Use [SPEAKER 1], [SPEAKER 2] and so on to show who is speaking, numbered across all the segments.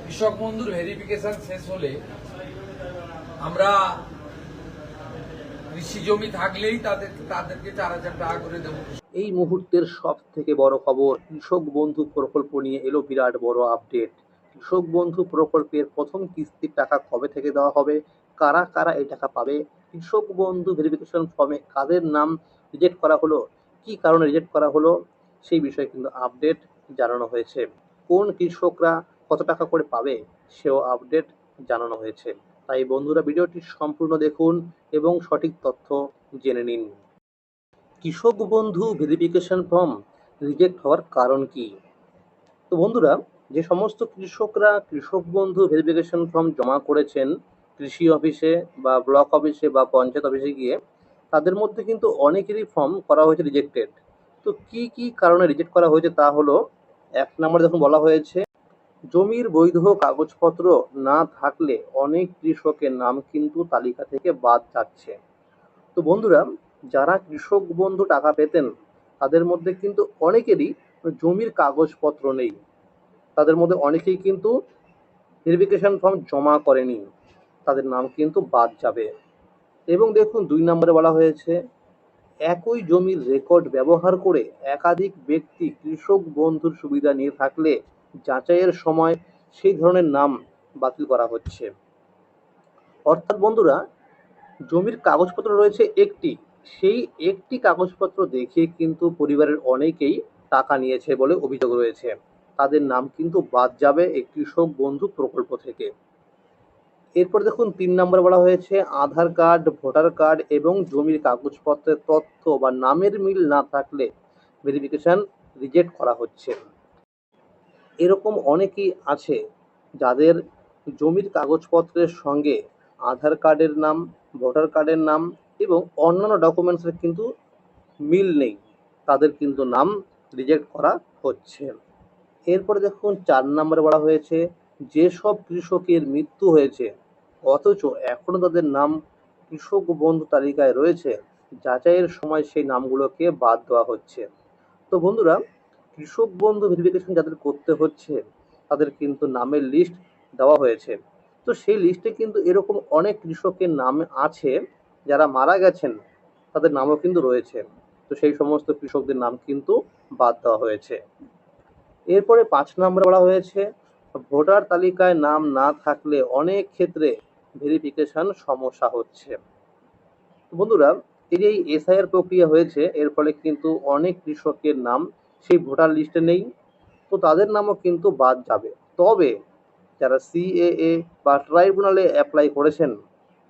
[SPEAKER 1] কৃষক বন্ধুর ভেরিফিকেশন শেষ হলে আমরা কৃষি জমি থাকলেই তাদেরকে 4,000 টাকা করে দেবো।
[SPEAKER 2] এই মুহূর্তের সব থেকে বড় খবর, কৃষক বন্ধু প্রকল্প নিয়ে এলো বিরাট বড় আপডেট। কৃষক বন্ধু প্রকল্পের প্রথম কিস্তির টাকা কবে থেকে দেওয়া হবে, কারা কারা এই টাকা পাবে, কৃষক বন্ধু ভেরিফিকেশন ফর্মে কাদের নাম রিজেক্ট করা হলো, কি কারণে রিজেক্ট করা হলো, সেই বিষয়ে কিন্তু আপডেট জানানো হয়েছে। কোন কৃষকরা কত টাকা করে পাবে সেও আপডেট জানানো হয়েছে। তাই বন্ধুরা ভিডিওটি সম্পূর্ণ দেখুন এবং সঠিক তথ্য জেনে নিন। কৃষক বন্ধু ভেরিফিকেশন ফর্ম রিজেক্ট হওয়ার কারণ কি? তো বন্ধুরা, যে সমস্ত কৃষকরা কৃষক বন্ধু ভেরিফিকেশন ফর্ম জমা করেছেন কৃষি অফিসে বা ব্লক অফিসে বা পঞ্চায়েত অফিসে গিয়ে, তাদের মধ্যে কিন্তু অনেকেরই ফর্ম করা হয়েছে রিজেক্টেড। তো কি কি কারণে রিজেক্ট করা হয়েছে তা হলো, 1 নম্বরে দেখুন বলা হয়েছে, জমির বৈধ কাগজপত্র না থাকলে অনেক কৃষকের নাম কিন্তু তালিকা থেকে বাদ যাচ্ছে। তো বন্ধুরা, যারা কৃষক বন্ধু টাকা পেতেন তাদের মধ্যে কিন্তু অনেকেরই জমির কাগজপত্র নেই, তাদের মধ্যে অনেকেই কিন্তু ভেরিফিকেশন ফর্ম জমা করেনি, তাদের নাম কিন্তু বাদ যাবে। এবং দেখুন 2 নম্বরে বলা হয়েছে, একই জমির রেকর্ড ব্যবহার করে একাধিক ব্যক্তি কৃষক বন্ধুর সুবিধা নিয়ে থাকলে যাচাইয়ের সময় সেই ধরনের নাম বাতিল করা হচ্ছে। অর্থাৎ বন্ধুরা, জমির কাগজপত্র রয়েছে একটি, সেই একটি কাগজপত্র দেখিয়ে কিন্তু পরিবারের অনেকেই টাকা নিয়েছে বলে অভিযোগ রয়েছে, তাদের নাম কিন্তু বাদ যাবে এই কৃষক বন্ধু প্রকল্প থেকে। এরপর দেখুন 3 নম্বরে বলা হয়েছে, আধার কার্ড, ভোটার কার্ড এবং জমির কাগজপত্রের তথ্য বা নামের মিল না থাকলে ভেরিফিকেশন রিজেক্ট করা হচ্ছে। এরকম অনেকেই আছে যাদের জমির কাগজপত্রের সঙ্গে আধার কার্ডের নাম, ভোটার কার্ডের নাম এবং অন্যান্য ডকুমেন্টসের কিন্তু মিল নেই, তাদের কিন্তু নাম রিজেক্ট করা হচ্ছে। এরপরে দেখুন 4 নম্বরে বলা হয়েছে, যেসব কৃষকের মৃত্যু হয়েছে অথচ এখনো তাদের নাম কৃষক বন্ধু তালিকায় রয়েছে, যাচাইয়ের সময় সেই নামগুলোকে বাদ দেওয়া হচ্ছে। তো বন্ধুরা, কৃষক বন্ধু ভেরিফিকেশন যাদের করতে হচ্ছে তাদের কিন্তু নামের লিস্ট দেওয়া হয়েছে। তো সেই লিস্টে কিন্তু এরকম অনেক কৃষকের নাম আছে যারা মারা গেছেন, তাদের নামও কিন্তু রয়েছে। তো সেই সমস্ত কৃষকদের নাম কিন্তু বাদ দেওয়া হয়েছে। এরপরে 5 নম্বরে বলা হয়েছে, ভোটার তালিকায় নাম না থাকলে অনেক ক্ষেত্রে ভেরিফিকেশন সমস্যা হচ্ছে। বন্ধুরা, এই যে এসআইআর প্রক্রিয়া হয়েছে, এর ফলে কিন্তু অনেক কৃষকের নাম সেই ভোটার লিস্টে নেই, তো তাদের নামও কিন্তু বাদ যাবে। তবে যারা সিএএ বা ট্রাইব্যুনালে অ্যাপ্লাই করেছেন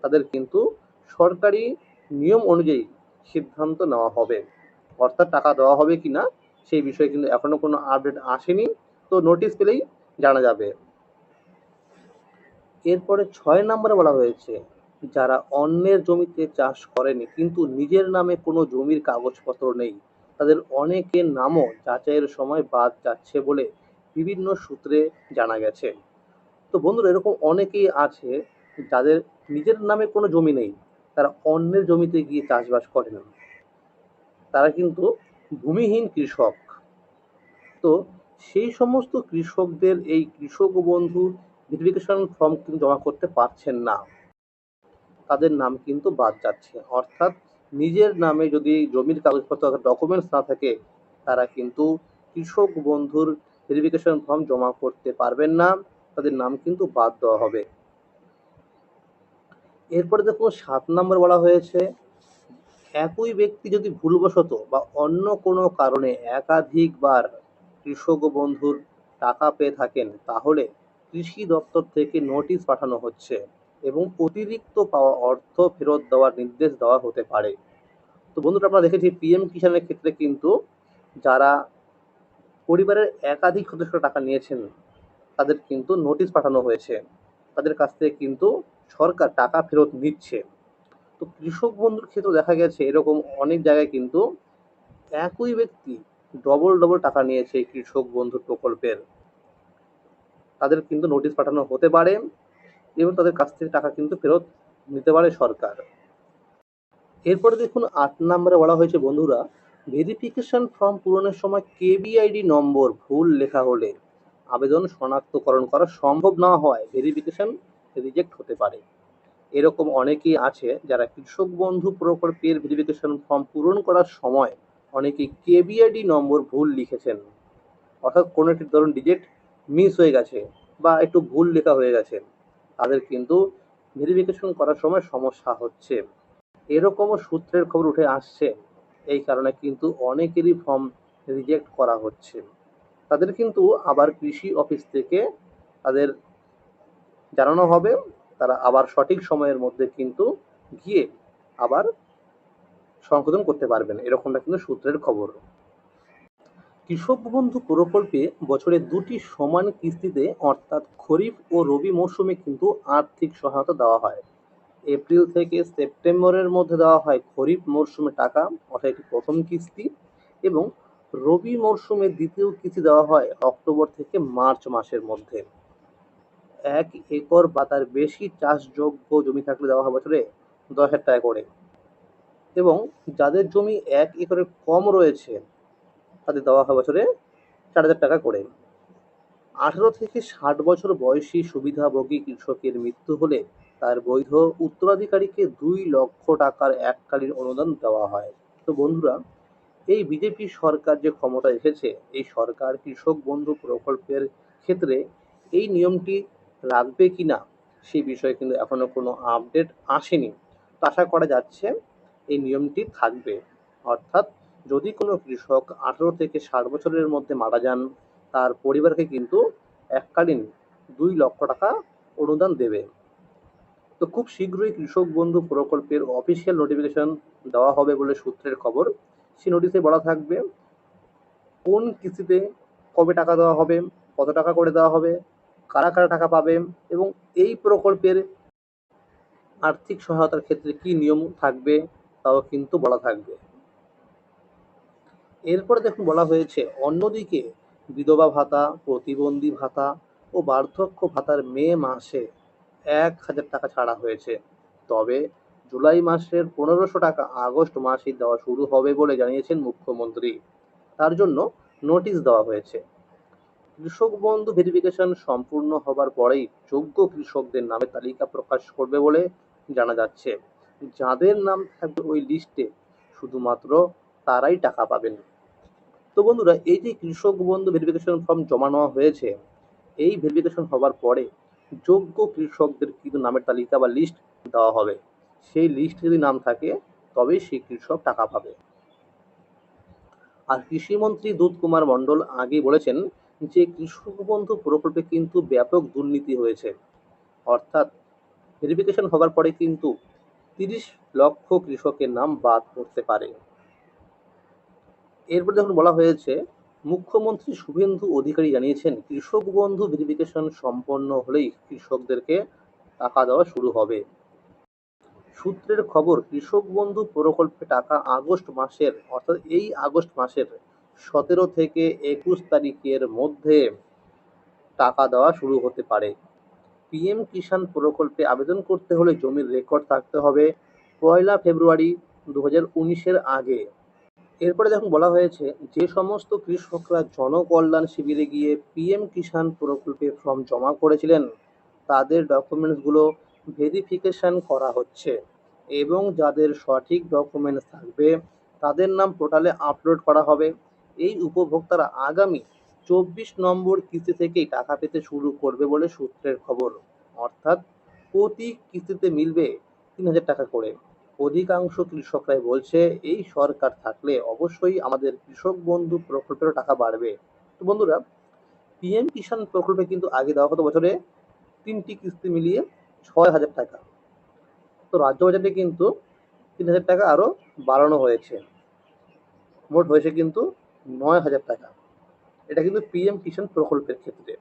[SPEAKER 2] তাদের কিন্তু সরকারি নিয়ম অনুযায়ী সিদ্ধান্ত নেওয়া হবে, অর্থাৎ টাকা দেওয়া হবে কিনা সেই বিষয়ে কিন্তু এখনো কোনো আপডেট আসেনি, তো নোটিশ পেলেই জানা যাবে। এরপরে 6 নম্বরে বলা হয়েছে, যারা অন্যের জমিতে চাষ করেনি কিন্তু নিজের নামে কোনো জমির কাগজপত্র নেই, তাদের অনেকের নামও যাচাইয়ের সময় বাদ যাচ্ছে বলে বিভিন্ন সূত্রে জানা গেছে। তো বন্ধুরা, এরকম অনেকেই আছে যাদের নিজের নামে কোনো জমি নেই, তারা অন্যের জমিতে গিয়ে চাষবাস করেন, তারা কিন্তু ভূমিহীন কৃষক। তো সেই সমস্ত কৃষকদের এই কৃষক বন্ধু ভেরিফিকেশন ফর্ম কিন্তু জমা করতে পারছেন না, তাদের নাম কিন্তু বাদ যাচ্ছে। অর্থাৎ নিজের নামে যদি জমির কাগজপত্র ডকুমেন্টস না থাকে, তারা কিন্তু কৃষক বন্ধুর ভেরিফিকেশন ফর্ম জমা করতে পারবেন না, তাদের নাম কিন্তু বাদ দেওয়া হবে। এরপরে দেখুন 7 নম্বর বলা হয়েছে, একই ব্যক্তি যদি ভুলবশত বা অন্য কোনো কারণে একাধিকবার কৃষক বন্ধুর টাকা পেয়ে থাকেন তাহলে কৃষি দপ্তর থেকে নোটিশ পাঠানো হচ্ছে এবং অতিরিক্ত পাওয়া অর্থ ফেরত দেওয়ার নির্দেশ দেওয়া হতে পারে। তো বন্ধুরা, আমরা দেখেছি পিএম কিষাণের ক্ষেত্রে কিন্তু যারা পরিবারের একাধিক সদস্য টাকা নিয়েছেন তাদের কিন্তু নোটিশ পাঠানো হয়েছে, তাদের কাছ থেকে কিন্তু সরকার টাকা ফেরত নিচ্ছে। তো কৃষক বন্ধুর ক্ষেত্রে দেখা গেছে এরকম অনেক জায়গায় কিন্তু একই ব্যক্তি ডবল ডবল টাকা নিয়েছে এই কৃষক বন্ধু প্রকল্পের, তাদের কিন্তু নোটিশ পাঠানো হতে পারে এবং তাদের কাছ থেকে টাকা কিন্তু ফেরত নিতে পারে সরকার। এরপরে দেখুন 8 নম্বরে বলা হয়েছে, বন্ধুরা, ভেরিফিকেশন ফর্ম পূরণের সময় কেবিআইডি নম্বর ভুল লেখা হলে আবেদন শনাক্তকরণ করা সম্ভব না হওয়ায় ভেরিফিকেশন রিজেক্ট হতে পারে। এরকম অনেকেই আছে যারা কৃষক বন্ধু প্রকল্পের ভেরিফিকেশন ফর্ম পূরণ করার সময় অনেকেই কেবিআইডি নম্বর ভুল লিখেছেন, অর্থাৎ কোনো একটি ধরুন ডিজিট মিস হয়ে গেছে বা একটু ভুল লেখা হয়ে গেছে, তাদের কিন্তু ভেরিফিকেশন করার সময় সমস্যা হচ্ছে। এরকমও সূত্রের খবর উঠে আসছে। এই কারণে কিন্তু অনেকেরই ফর্ম রিজেক্ট করা হচ্ছে। তাদের কিন্তু আবার কৃষি অফিস থেকে তাদের জানানো হবে, তারা আবার সঠিক সময়ের মধ্যে কিন্তু গিয়ে আবার সংশোধন করতে পারবেন, এরকমটা কিন্তু সূত্রের খবর। কৃষক বন্ধু প্রকল্পে বছরে দুটি সমান কিস্তিতে অর্থাৎ খরিফ ও রবি মরশুমে কিন্তু আর্থিক সহায়তা দেওয়া হয়। এপ্রিল থেকে সেপ্টেম্বরের মধ্যে দেওয়া হয় খরিফ মরশুমে টাকা, অর্থাৎ এটি প্রথম কিস্তি, এবং রবি মরশুমে দ্বিতীয় কিস্তি দেওয়া হয় অক্টোবর থেকে মার্চ মাসের মধ্যে। 1 একর বা তার বেশি চাষযোগ্য জমি থাকলে দেওয়া হয় বছরে 10,000 টাকা করে, এবং যাদের জমি 1 একরের কম রয়েছে তাদের দেওয়া হয় বছরে 4,000 টাকা করে। 18 থেকে 60 বছর বয়সী সুবিধাভোগী কৃষকের মৃত্যু হলে তার বৈধ উত্তরাধিকারীকে 2 লক্ষ টাকার এককালীন অনুদান দেওয়া হয়। তো বন্ধুরা, এই বিজেপি সরকার যে ক্ষমতা এসেছে, এই সরকার কৃষক বন্ধু প্রকল্পের ক্ষেত্রে এই নিয়মটি রাখবে কিনা সেই বিষয়ে কিন্তু এখনো কোনো আপডেট আসেনি। তো আশা করা যাচ্ছে এই নিয়মটি থাকবে, অর্থাৎ যদি কোনো কৃষক 18 থেকে 60 বছরের মধ্যে মারা যান, তার পরিবারকে কিন্তু এককালীন 2 লক্ষ টাকা অনুদান দেবে। তো খুব শীঘ্রই কৃষক বন্ধু প্রকল্পের অফিসিয়াল নোটিফিকেশন দেওয়া হবে বলে সূত্রের খবর। সেই নোটিশে বলা থাকবে কোন কিস্তিতে কবে টাকা দেওয়া হবে, কত টাকা করে দেওয়া হবে, কারা কারা টাকা পাবে, এবং এই প্রকল্পের আর্থিক সহায়তার ক্ষেত্রে কি নিয়ম থাকবে তাও কিন্তু বলা থাকবে। এরপরে দেখুন বলা হয়েছে, অন্যদিকে বিধবা ভাতা, প্রতিবন্ধী ভাতা ও বার্ধক্য ভাতার মে মাসে 1,000 টাকা ছাড়া হয়েছে, তবে জুলাই মাসের 1500 টাকা আগস্ট মাসে দেওয়া শুরু হবে বলে জানিয়েছেন মুখ্যমন্ত্রী। তার জন্য নোটিশ দেওয়া হয়েছে। কৃষক বন্ধু ভেরিফিকেশন সম্পূর্ণ হবার পরেই যোগ্য কৃষকদের নামের তালিকা প্রকাশ করবে বলে জানা যাচ্ছে। যাদের নাম থাকবে ওই লিস্টে শুধুমাত্র তারাই টাকা পাবেন। তো বন্ধুরা, এই যে কৃষক বন্ধু ভেরিফিকেশন ফর্ম জমা নেওয়া হয়েছে, এই ভেরিফিকেশন হবার পরে যোগ্য কৃষকদের কিন্তু নামের তালিকা বা লিস্ট দেওয়া হবে। সেই লিস্টে যদি নাম থাকে তবেই সেই কৃষক টাকা পাবে। আর কৃষিমন্ত্রী দুধ কুমার মণ্ডল আগে বলেছেন যে কৃষক বন্ধু প্রকল্পে কিন্তু ব্যাপক দুর্নীতি হয়েছে, অর্থাৎ ভেরিফিকেশন হবার পরে কিন্তু 30 লক্ষ কৃষকের নাম বাদ পড়তে পারে। এরপর যখন বলা হয়েছে, মুখ্যমন্ত্রী শুভেন্দু অধিকারী জানিয়েছেন কৃষক বন্ধু ভেরিফিকেশন সম্পন্ন হলেই কৃষকদেরকে টাকা দেওয়া শুরু হবে। সূত্রের খবর, কৃষক বন্ধু প্রকল্পে টাকা আগস্ট মাসের, অর্থাৎ এই আগস্ট মাসের 17 থেকে 21 তারিখের মধ্যে টাকা দেওয়া শুরু হতে পারে। পিএম কিষাণ প্রকল্পে আবেদন করতে হলে জমির রেকর্ড থাকতে হবে 1 ফেব্রুয়ারি 2019-এর আগে। এরপরে দেখুন বলা হয়েছে, যে সমস্ত কৃষকরা জনকল্যাণ শিবিরে গিয়ে পিএম কিষাণ প্রকল্পে ফর্ম জমা করেছিলেন তাদের ডকুমেন্টসগুলো ভেরিফিকেশন করা হচ্ছে, এবং যাদের সঠিক ডকুমেন্টস থাকবে তাদের নাম পোর্টালে আপলোড করা হবে। এই উপভোক্তারা আগামী 24 নম্বর কিস্তি থেকেই টাকা পেতে শুরু করবে বলে সূত্রের খবর, অর্থাৎ প্রতি কিস্তিতে মিলবে 3,000 টাকা করে। অধিকাংশ কৃষকরাই বলছে এই সরকার থাকলে অবশ্যই আমাদের কৃষক বন্ধু প্রকল্পের টাকা বাড়বে। তো বন্ধুরা, পিএম কিষাণ প্রকল্পে কিন্তু আগে দেওয়া হতো বছরে 3টি কিস্তি মিলিয়ে 6,000 টাকা। তো রাজ্য বাজেটে কিন্তু 3,000 টাকা আরো বাড়ানো হয়েছে, মোট হয়েছে কিন্তু 9,000 টাকা। এটা কিন্তু পিএম কিষাণ প্রকল্পের ক্ষেত্রে।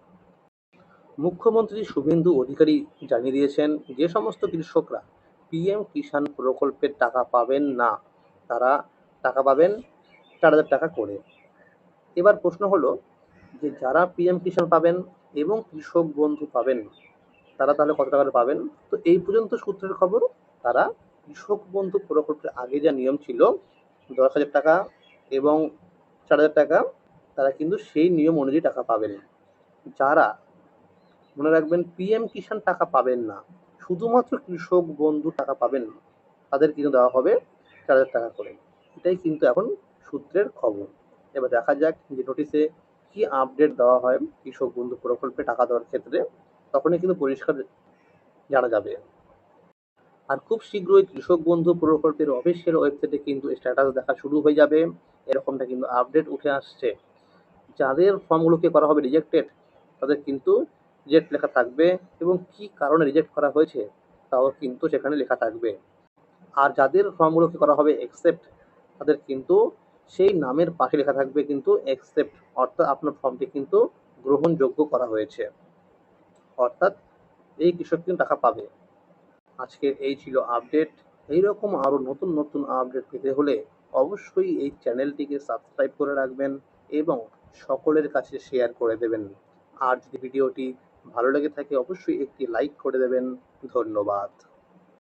[SPEAKER 2] মুখ্যমন্ত্রী শুভেন্দু অধিকারী জানিয়ে দিয়েছেন যে সমস্ত কৃষকরা পিএম কিষাণ প্রকল্পের টাকা পাবেন না তারা টাকা পাবেন 4,000 টাকা করে। এবার প্রশ্ন হলো যে যারা পিএম কিষাণ পাবেন এবং কৃষক বন্ধু পাবেন তারা তাহলে কত টাকা করে পাবেন। তো এই পর্যন্ত সূত্রের খবর, তারা কৃষক বন্ধু প্রকল্পের আগে যা নিয়ম ছিল 10,000 টাকা এবং 4,000 টাকা, তারা কিন্তু সেই নিয়ম অনুযায়ী টাকা পাবেন। যারা মনে রাখবেন পিএম কিষাণ টাকা পাবেন না, শুধুমাত্র কৃষক বন্ধু টাকা পাবেন, তাদের কিন্তু দেওয়া হবে 4,000 টাকা করে। এটাই কিন্তু এখন সূত্রের খবর। এবার দেখা যাক যে নোটিশে কি আপডেট দেওয়া হয় কৃষক বন্ধু প্রকল্পে টাকা দেওয়ার ক্ষেত্রে, তখনই কিন্তু পরিষ্কার জানা যাবে। আর খুব শীঘ্রই কৃষক বন্ধু প্রকল্পের অফিসিয়াল ওয়েবসাইটে কিন্তু স্ট্যাটাস দেখা শুরু হয়ে যাবে, এরকমটা কিন্তু আপডেট উঠে আসছে। যাদের ফর্মগুলোকে করা হবে রিজেক্টেড, তাদের কিন্তু রিজেক্ট লেখা থাকবে এবং কি কারণে রিজেক্ট করা হয়েছে তাও কিন্তু সেখানে লেখা থাকবে। আর যাদের ফর্মগুলোকে করা হবে অ্যাকসেপ্ট, তাদের কিন্তু সেই নামের পাশে লেখা থাকবে কিন্তু অ্যাকসেপ্ট, অর্থাৎ আপনার ফর্মটি কিন্তু গ্রহণযোগ্য করা হয়েছে, অর্থাৎ এই কৃষক কিন্তু টাকা পাবে। আজকের এই ছিল আপডেট। এইরকম আরও নতুন নতুন আপডেট পেতে হলে অবশ্যই এই চ্যানেলটিকে সাবস্ক্রাইব করে রাখবেন এবং সকলের কাছে শেয়ার করে দেবেন। আর যদি ভিডিওটি ভালো লেগে থাকে অবশ্যই একটি লাইক করে দেবেন। ধন্যবাদ।